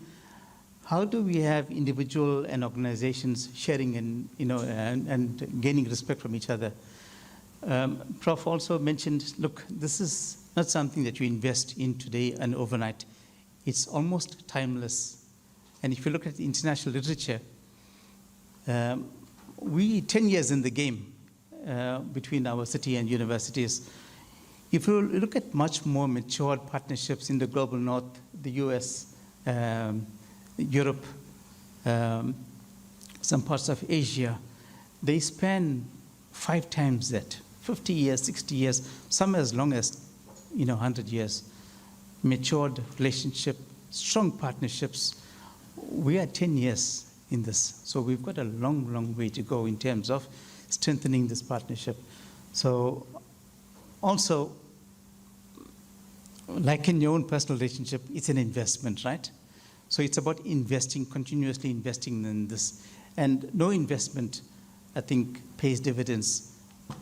How do we have individual and organizations sharing and and gaining respect from each other? Prof also mentioned, look, this is not something that you invest in today and overnight. It's almost timeless. And if you look at the international literature, we 10 years in the game between our city and universities. If you look at much more matured partnerships in the global north, the US, Europe, some parts of Asia, they span 5 times that, 50 years, 60 years, some as long as 100 years. Matured relationship, strong partnerships. We are 10 years in this. So we've got a long, long way to go in terms of strengthening this partnership. So also, like in your own personal relationship, it's an investment, right? So it's about investing, continuously investing in this. And no investment, I think, pays dividends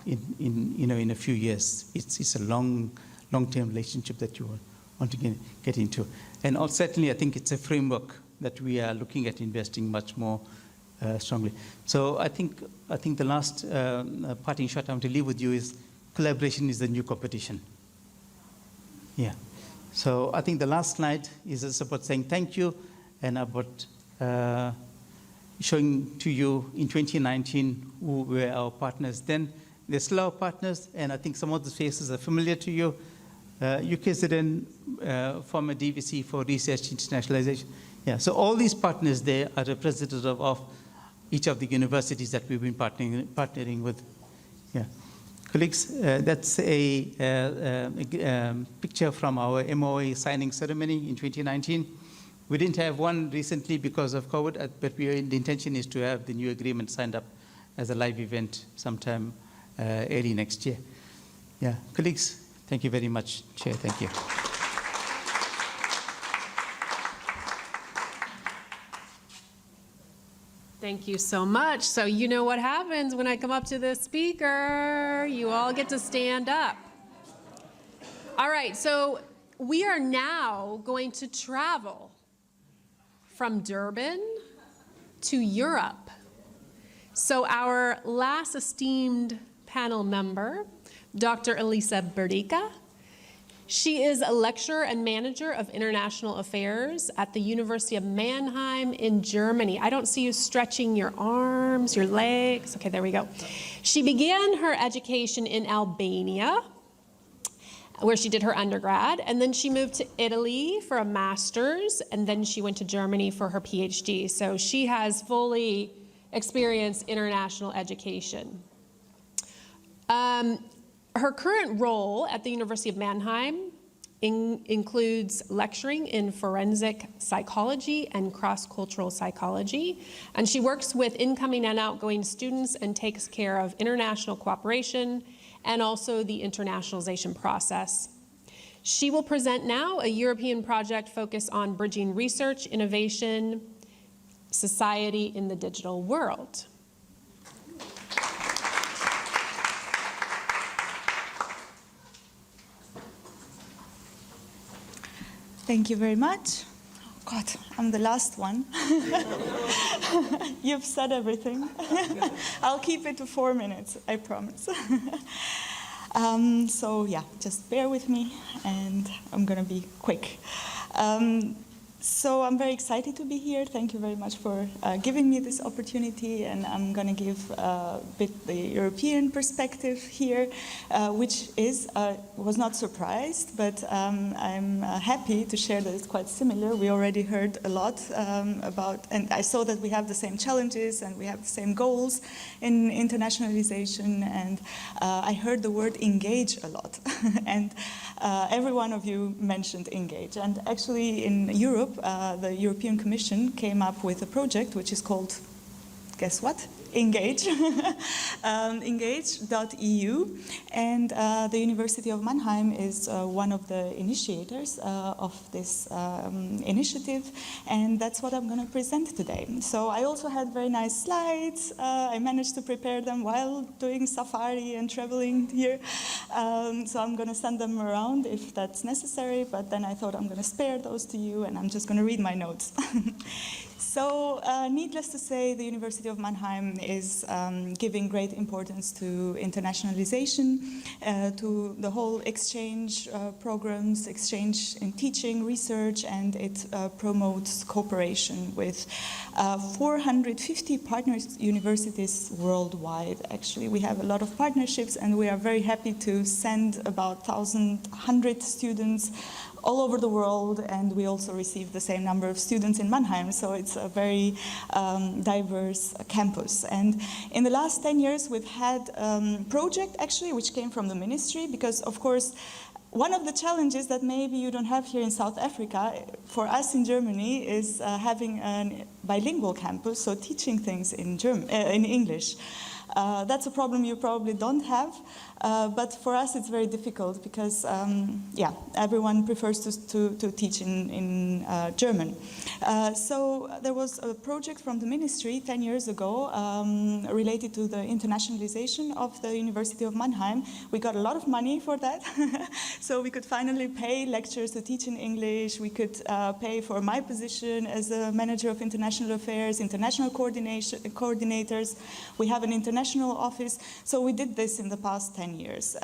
in a few years. It's a long-term relationship that you want to get into. And also, certainly, I think it's a framework that we are looking at investing much more strongly. So I think the last parting shot I want to leave with you is collaboration is the new competition. Yeah. So I think the last slide is just about saying thank you and about showing to you in 2019 who were our partners then. They're still our partners, and I think some of the faces are familiar to you. UKZN, former DVC for Research Internationalisation. Yeah, so all these partners there are representative of each of the universities that we've been partnering with. Yeah. Colleagues, that's a picture from our MOA signing ceremony in 2019. We didn't have one recently because of COVID, but the intention is to have the new agreement signed up as a live event sometime early next year. Yeah, colleagues, thank you very much. Chair, thank you. Thank you so much. So you know what happens when I come up to the speaker. You all get to stand up. All right, so we are now going to travel from Durban to Europe. So our last esteemed panel member, Dr. Elisa Berdica, She is a lecturer and manager of international affairs at the University of Mannheim in Germany. I don't see you stretching your arms, your legs. Okay, there we go. She began her education in Albania, where she did her undergrad, and then she moved to Italy for a master's, and then she went to Germany for her PhD. So she has fully experienced international education. Her current role at the University of Mannheim includes lecturing in forensic psychology and cross-cultural psychology, and she works with incoming and outgoing students and takes care of international cooperation and also the internationalization process. She will present now a European project focused on bridging research, innovation, society in the digital world. Thank you very much. Oh God, I'm the last one. You've said everything. I'll keep it to 4 minutes, I promise. So yeah, just bear with me, and I'm gonna be quick. So I'm very excited to be here. Thank you very much for giving me this opportunity, and I'm going to give a bit the European perspective here, which was not surprised, but I'm happy to share that it's quite similar. We already heard a lot about, and I saw that we have the same challenges and we have the same goals in internationalization, and I heard the word engage a lot, and every one of you mentioned engage, and actually in Europe, the European Commission came up with a project which is called, guess what? ENGAGE, ENGAGE.EU, and the University of Mannheim is one of the initiators of this initiative, and that's what I'm going to present today. So I also had very nice slides. I managed to prepare them while doing safari and traveling here, so I'm going to send them around if that's necessary, but then I thought I'm going to spare those to you, and I'm just going to read my notes. So, needless to say, the University of Mannheim is giving great importance to internationalization, to the whole exchange programs, exchange in teaching, research, and it promotes cooperation with 450 partner universities worldwide. Actually, we have a lot of partnerships, and we are very happy to send about 1,100 students all over the world, and we also receive the same number of students in Mannheim, so it's a very diverse campus. And in the last 10 years, we've had a project, actually, which came from the ministry, because, of course, one of the challenges that maybe you don't have here in South Africa, for us in Germany, is having a bilingual campus, so teaching things in English. That's a problem you probably don't have, but for us it's very difficult because, yeah, everyone prefers to teach in German. So there was a project from the ministry 10 years ago related to the internationalization of the University of Mannheim. We got a lot of money for that, so we could finally pay lecturers to teach in English. We could pay for my position as a manager of international affairs, international coordinators. We have an international office, so we did this in the past 10 years.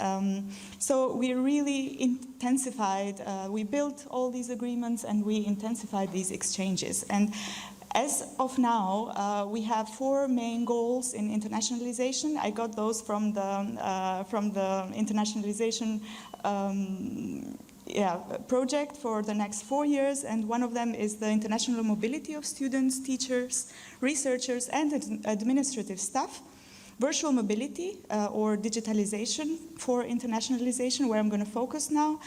So we really intensified, we built all these agreements and we intensified these exchanges. And as of now, we have 4 main goals in internationalization. I got those from the internationalization project for the next 4 years, and one of them is the international mobility of students, teachers, researchers, and administrative staff. Virtual mobility or digitalization for internationalization, where I'm going to focus now.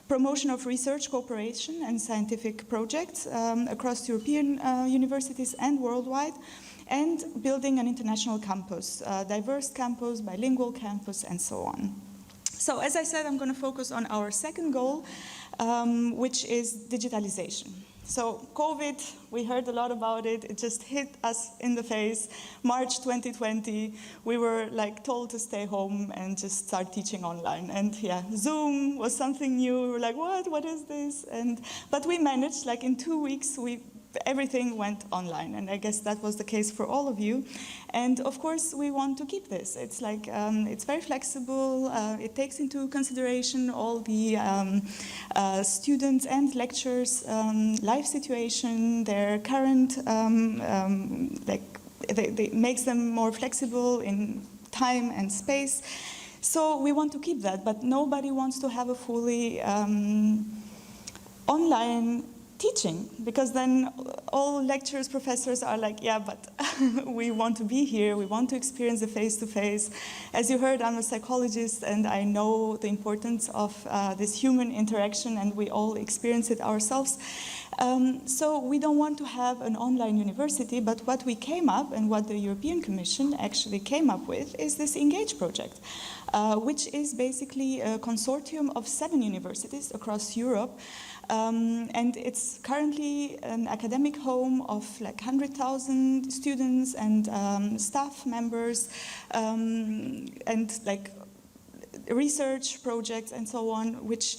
Promotion of research, cooperation, and scientific projects across European universities and worldwide. And building an international campus, diverse campus, bilingual campus, and so on. So as I said, I'm going to focus on our second goal, which is digitalization. So COVID, we heard a lot about it. It just hit us in the face. March 2020, we were told to stay home and just start teaching online. And yeah, Zoom was something new. We were like, what is this? But we managed, in 2 weeks, we everything went online, and I guess that was the case for all of you. And of course, we want to keep this. It's like, it's very flexible. It takes into consideration all the students and lecturers' life situation, their current, it makes them more flexible in time and space. So we want to keep that, but nobody wants to have a fully online teaching, because then all lecturers, professors are like, yeah, but we want to be here, we want to experience the face-to-face. As you heard, I'm a psychologist, and I know the importance of this human interaction, and we all experience it ourselves. So we don't want to have an online university, but what we came up, and what the European Commission actually came up with, is this ENGAGE project, which is basically a consortium of 7 universities across Europe. And it's currently an academic home of like 100,000 students and staff members, and like research projects and so on, which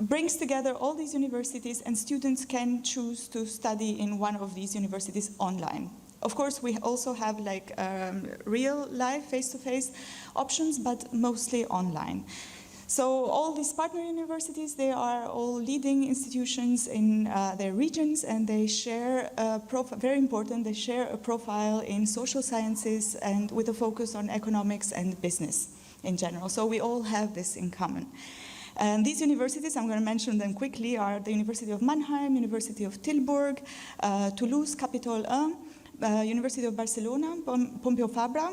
brings together all these universities, and students can choose to study in one of these universities online. Of course, we also have like real life, face-to-face options, but mostly online. So all these partner universities, they are all leading institutions in their regions, and they share a very important, they share a profile in social sciences and with a focus on economics and business in general. So we all have this in common. And these universities, I'm going to mention them quickly, are the University of Mannheim, University of Tilburg, Toulouse, Capitol 1, University of Barcelona, Pompeu Fabra,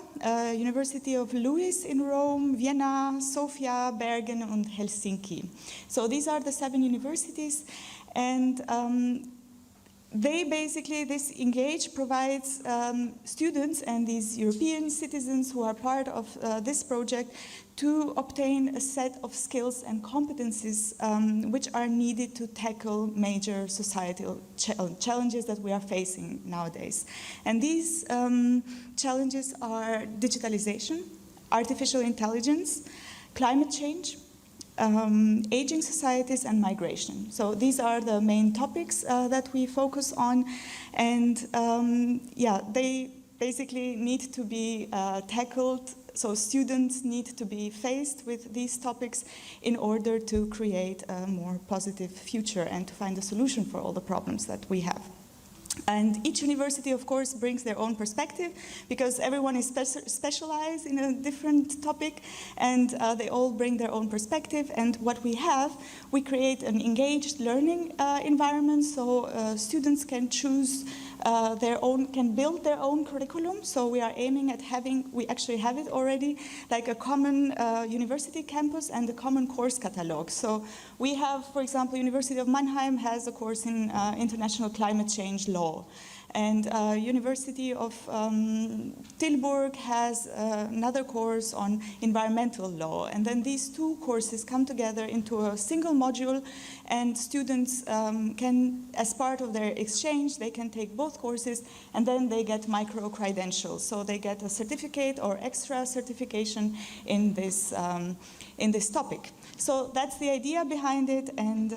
University of Lewis in Rome, Vienna, Sofia, Bergen, and Helsinki. So these are the 7 universities, and they basically, this ENGAGE provides students and these European citizens who are part of this project to obtain a set of skills and competencies which are needed to tackle major societal challenges that we are facing nowadays. And these challenges are digitalization, artificial intelligence, climate change, aging societies, and migration. So these are the main topics that we focus on, and yeah, they basically need to be tackled. So students need to be faced with these topics in order to create a more positive future and to find a solution for all the problems that we have. And each university, of course, brings their own perspective, because everyone is specialized in a different topic, and they all bring their own perspective. And what we have, we create an engaged learning environment, so students can choose can build their own curriculum. So we are aiming at having, we actually have it already, like a common university campus and a common course catalog. So we have, for example, University of Mannheim has a course in international climate change law. And University of Tilburg has another course on environmental law. And then these 2 courses come together into a single module, and students can, as part of their exchange, they can take both courses, and then they get micro-credentials. So they get a certificate or extra certification in this topic. So that's the idea behind it, and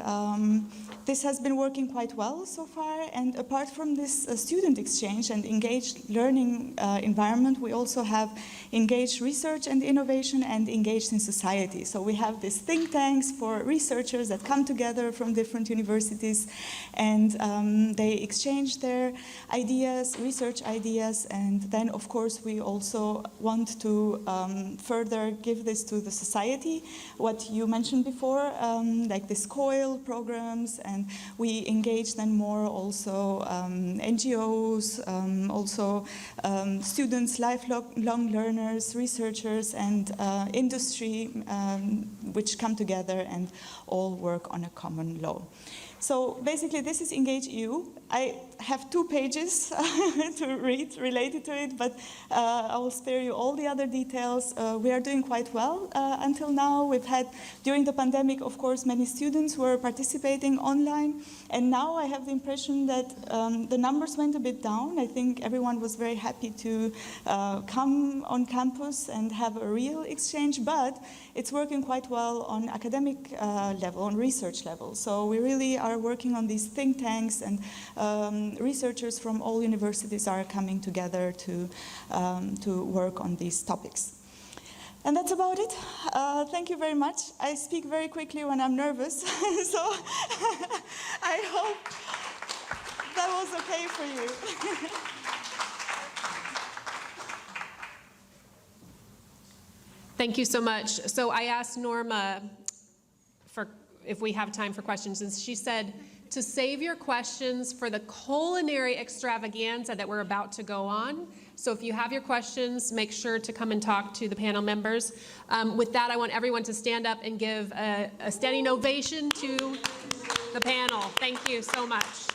this has been working quite well so far. And apart from this student exchange and engaged learning environment, we also have engaged research and innovation and engaged in society. So we have these think tanks for researchers that come together from different universities, and they exchange their ideas, research ideas, and then of course we also want to further give this to the society. What you mentioned before, like this COIL programs, and we engage then more also NGOs, also students, lifelong learners, researchers, and industry, which come together and all work on a common law. So basically, this is ENGAGE.EU. I have 2 pages to read related to it, but I will spare you all the other details. We are doing quite well until now. We've had, during the pandemic, of course, many students were participating online, and now I have the impression that the numbers went a bit down. I think everyone was very happy to come on campus and have a real exchange, but it's working quite well on academic level, on research level. So we really are are working on these think tanks, and researchers from all universities are coming together to work on these topics. And that's about it. Thank you very much. I speak very quickly when I'm nervous, so I hope that was okay for you. Thank you so much. So I asked Norma if we have time for questions, and she said to save your questions for the culinary extravaganza that we're about to go on. So if you have your questions, make sure to come and talk to the panel members. With that, I want everyone to stand up and give a standing ovation to the panel. Thank you so much.